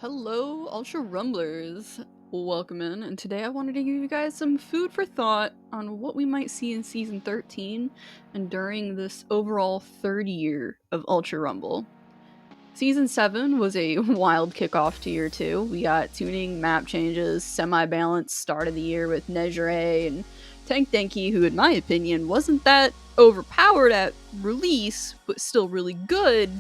Hello, Ultra Rumblers. Welcome in, and today I wanted to give you guys some food for thought on what we might see in Season 13 and during this overall third year of Ultra Rumble. Season 7 was a wild kickoff to Year 2. We got tuning, map changes, semi-balanced start of the year with Nejire and Tank Denki, who in my opinion wasn't that overpowered at release, but still really good.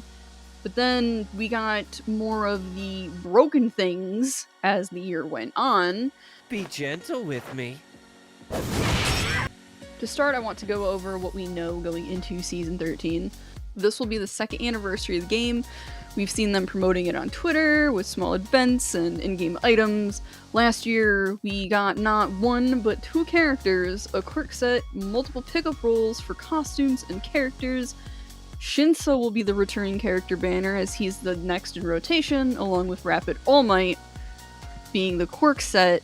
But then we got more of the broken things as the year went on. Be gentle with me. To start, I want to go over what we know going into Season 13. This will be the second anniversary of the game. We've seen them promoting it on Twitter with small events and in-game items. Last year, we got not one, but two characters, a Quirk set, multiple pickup roles for costumes and characters. Shinso will be the returning character banner as he's the next in rotation, along with Rapid All Might being the Quirk set.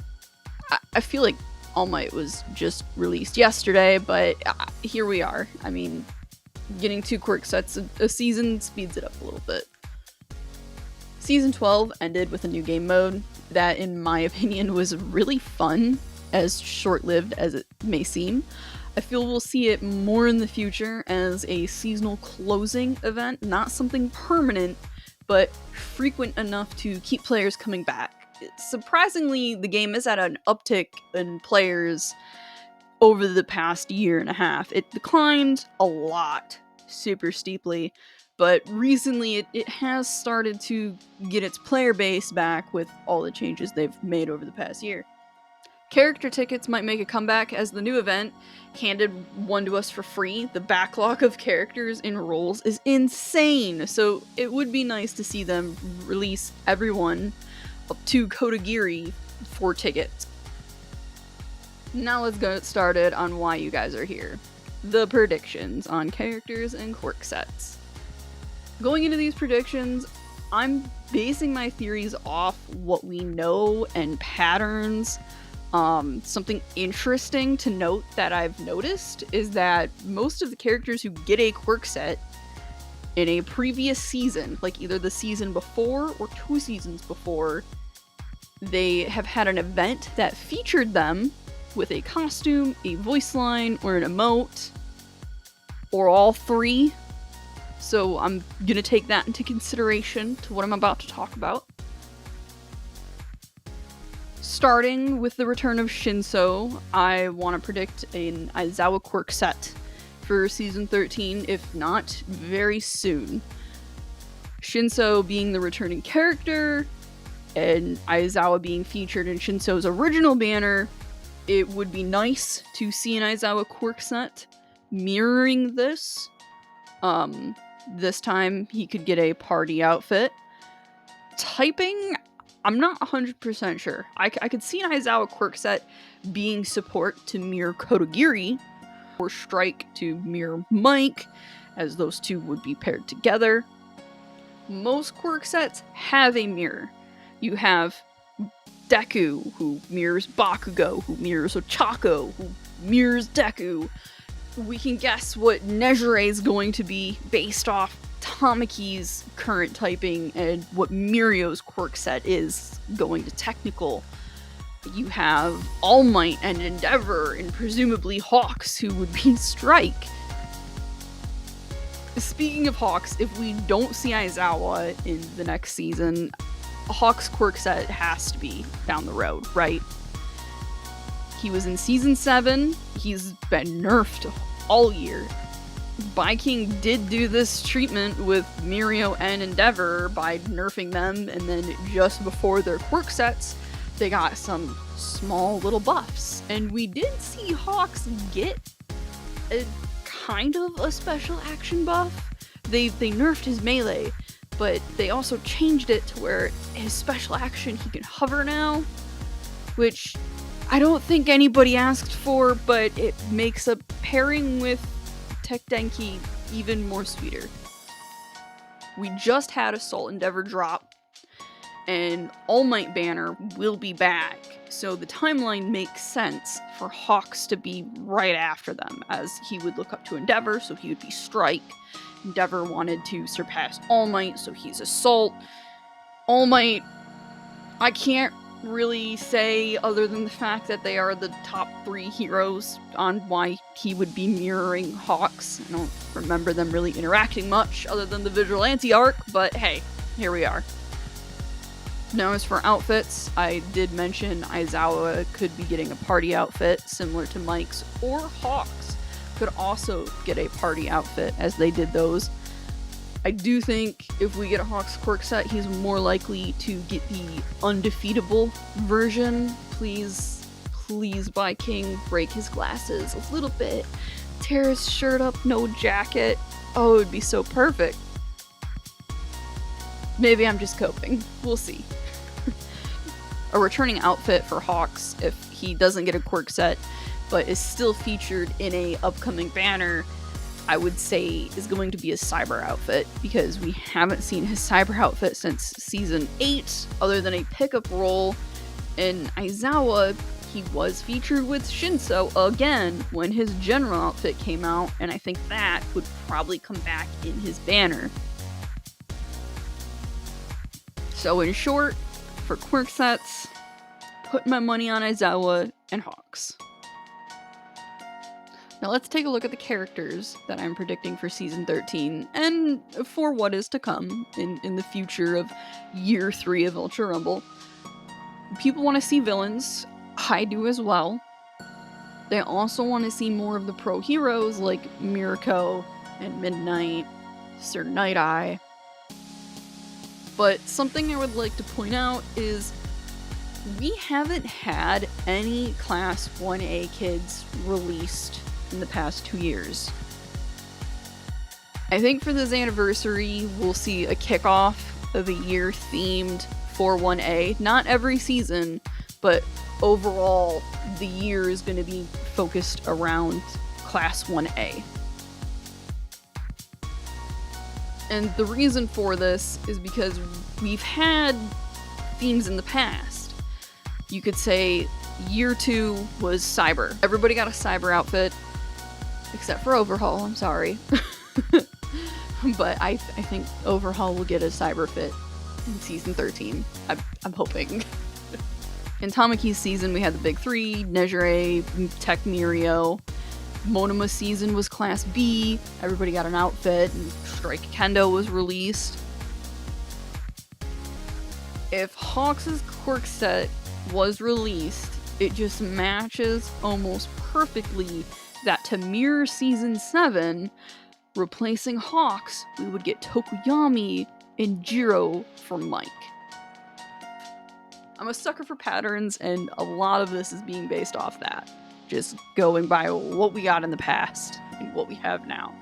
I feel like All Might was just released yesterday, but here we are. I mean, getting two Quirk sets a season speeds it up a little bit. Season 12 ended with a new game mode that, in my opinion, was really fun, as short-lived as it may seem. I feel we'll see it more in the future as a seasonal closing event, not something permanent, but frequent enough to keep players coming back. Surprisingly, the game is at an uptick in players over the past year and a half. It declined a lot, super steeply, but recently it has started to get its player base back with all the changes they've made over the past year. Character tickets might make a comeback as the new event handed one to us for free. The backlog of characters in roles is insane, so it would be nice to see them release everyone up to Kodagiri for tickets. Now let's get started on why you guys are here. The predictions on characters and Quirk sets. Going into these predictions, I'm basing my theories off what we know and patterns. Something interesting to note that I've noticed is that most of the characters who get a Quirk set in a previous season, like either the season before or two seasons before, they have had an event that featured them with a costume, a voice line, or an emote, or all three. So I'm gonna take that into consideration to what I'm about to talk about. Starting with the return of Shinso, I want to predict an Aizawa Quirk set for Season 13, if not very soon. Shinso being the returning character, and Aizawa being featured in Shinso's original banner, it would be nice to see an Aizawa Quirk set mirroring this. This time he could get a party outfit. Typing, I'm not 100% sure. I could see an Aizawa Quirk set being support to mirror Kodagiri, or Strike to mirror Mike, as those two would be paired together. Most Quirk sets have a mirror. You have Deku, who mirrors Bakugo, who mirrors Ochako, who mirrors Deku. We can guess what Nejire is going to be based off Tamaki's current typing and what Mirio's Quirk set is going to technical. You have All Might and Endeavor, and presumably Hawks, who would be Strike. Speaking of Hawks, if we don't see Aizawa in the next season, Hawks Quirk set has to be down the road, right? He was in Season 7, he's been nerfed all year. Baiking did do this treatment with Mirio and Endeavor by nerfing them, and then just before their Quirk sets, they got some small little buffs. And we did see Hawks get a kind of a special action buff. They nerfed his melee, but they also changed it to where his special action, he can hover now, which I don't think anybody asked for, but it makes a pairing with Tech Denki even more sweeter. We just had Assault Endeavor drop, and All Might banner will be back, so the timeline makes sense for Hawks to be right after them, as he would look up to Endeavor, so he would be Strike. Endeavor wanted to surpass All Might, so he's Assault. All Might I can't really say other than the fact that they are the top 3 heroes on why he would be mirroring Hawks. I don't remember them really interacting much other than the Vigilante arc, but hey, here we are. Now as for outfits, I did mention Aizawa could be getting a party outfit similar to Mike's, or Hawks could also get a party outfit as they did those. I do think if we get a Hawks Quirk set, he's more likely to get the undefeatable version. Please, please, by King, break his glasses a little bit. Tear his shirt up, no jacket. Oh, it would be so perfect. Maybe I'm just coping. We'll see. A returning outfit for Hawks, if he doesn't get a Quirk set, but is still featured in a upcoming banner, I would say is going to be a cyber outfit, because we haven't seen his cyber outfit since season 8, other than a pickup role. In Aizawa, he was featured with Shinso again when his general outfit came out, and I think that would probably come back in his banner. So in short, for Quirk sets, put my money on Aizawa and Hawks. Now let's take a look at the characters that I'm predicting for Season 13, and for what is to come in the future of Year 3 of Ultra Rumble. People want to see villains, I do as well. They also want to see more of the pro heroes like Mirko and Midnight, Sir Night Eye. But something I would like to point out is we haven't had any Class 1A kids released in the past 2 years. I think for this anniversary, we'll see a kickoff of a year themed for 1A. Not every season, but overall, the year is going to be focused around Class 1A. And the reason for this is because we've had themes in the past. You could say year 2 was cyber. Everybody got a cyber outfit, except for Overhaul, I'm sorry. But I think Overhaul will get a cyber fit in Season 13. I'm hoping. In Tamaki's season, we had the big 3, Nejire, Tech Mirio. Monoma season was Class B, everybody got an outfit, and Strike Kendo was released. If Hawks' Quirk set was released, it just matches almost perfectly that to mirror Season 7, replacing Hawks, we would get Tokuyami and Jiro for Mike. I'm a sucker for patterns, and a lot of this is being based off that. Just going by what we got in the past and what we have now.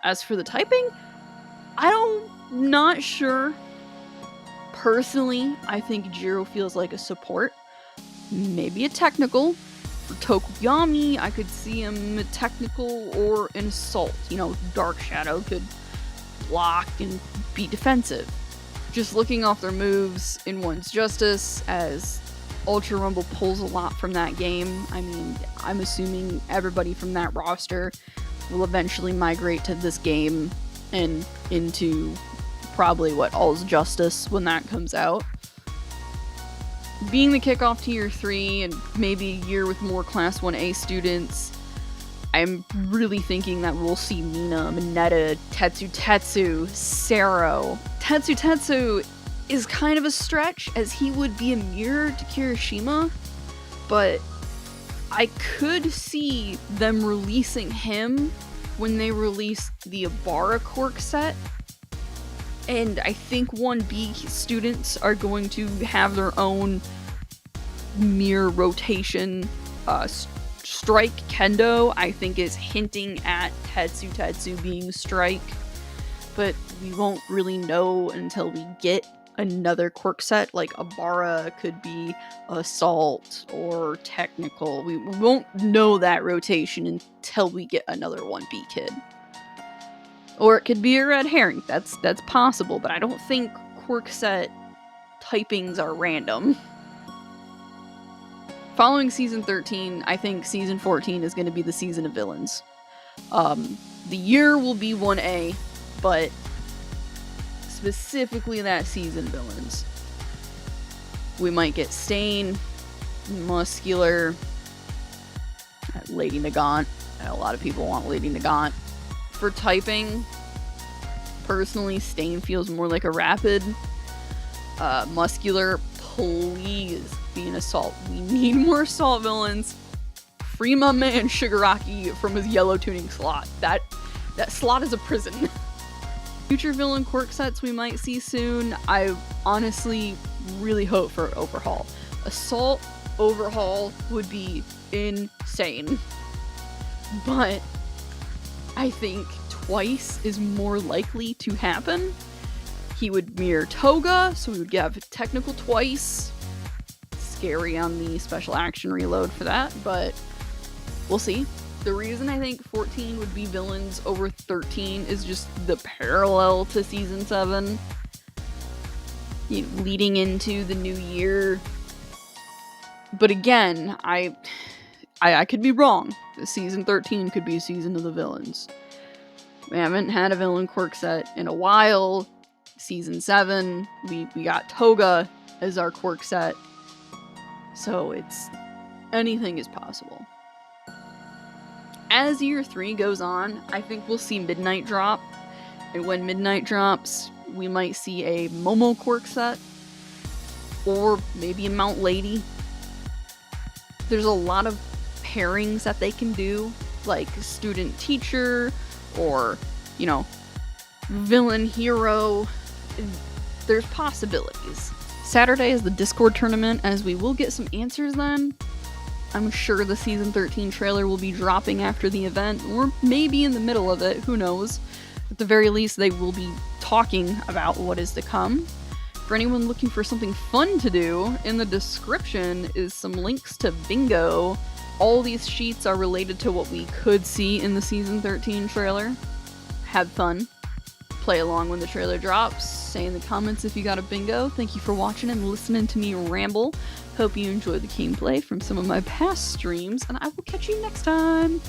As for the typing, I'm not sure. Personally, I think Jiro feels like a support. Maybe a technical. For Tokuyami, I could see him a technical or an assault. Dark Shadow could block and be defensive. Just looking off their moves in One's Justice, as Ultra Rumble pulls a lot from that game. I mean, I'm assuming everybody from that roster will eventually migrate to this game and into probably All's Justice when that comes out. Being the kickoff to Year 3 and maybe a year with more Class 1A students, I'm really thinking that we'll see Mina, Mineta, Tetsu, Sero. Tetsu is kind of a stretch, as he would be a mirror to Kirishima, but I could see them releasing him when they release the Ibarra Quirk set. And I think 1B students are going to have their own mirror rotation. Strike Kendo, I think, is hinting at Tetsu being Strike, but we won't really know until we get another Quirk set. Like Ibarra could be Assault or Technical. We won't know that rotation until we get another 1B kid. Or it could be a red herring. That's possible, but I don't think Quirk set typings are random. Following Season 13, I think Season 14 is going to be the season of villains. The year will be 1A, but specifically that season villains. We might get Stain, Muscular, Lady Nagant. A lot of people want Lady Nagant. For typing, personally, Stain feels more like a rapid. Muscular, please be an assault. We need more assault villains. Free my man Shigaraki from his yellow tuning slot. That slot is a prison. Future villain quirk sets we might see soon. I honestly really hope for Overhaul. Assault Overhaul would be insane. But I think Twice is more likely to happen. He would mirror Toga, so we would have technical Twice. Scary on the special action reload for that, but we'll see. The reason I think 14 would be villains over 13 is just the parallel to Season 7. Leading into the new year. But again, I could be wrong. Season 13 could be a season of the villains. We haven't had a villain quirk set in a while. Season 7, we got Toga as our quirk set. So anything is possible. As year 3 goes on, I think we'll see Midnight drop. And when Midnight drops, we might see a Momo quirk set. Or maybe a Mount Lady. There's a lot of pairings that they can do, like student teacher, or, villain hero. There's possibilities. Saturday is the Discord tournament, as we will get some answers then. I'm sure the Season 13 trailer will be dropping after the event, or maybe in the middle of it, who knows. At the very least, they will be talking about what is to come. For anyone looking for something fun to do, in the description is some links to Bingo. All these sheets are related to what we could see in the Season 13 trailer. Have fun. Play along when the trailer drops. Say in the comments if you got a bingo. Thank you for watching and listening to me ramble. Hope you enjoyed the gameplay from some of my past streams, and I will catch you next time!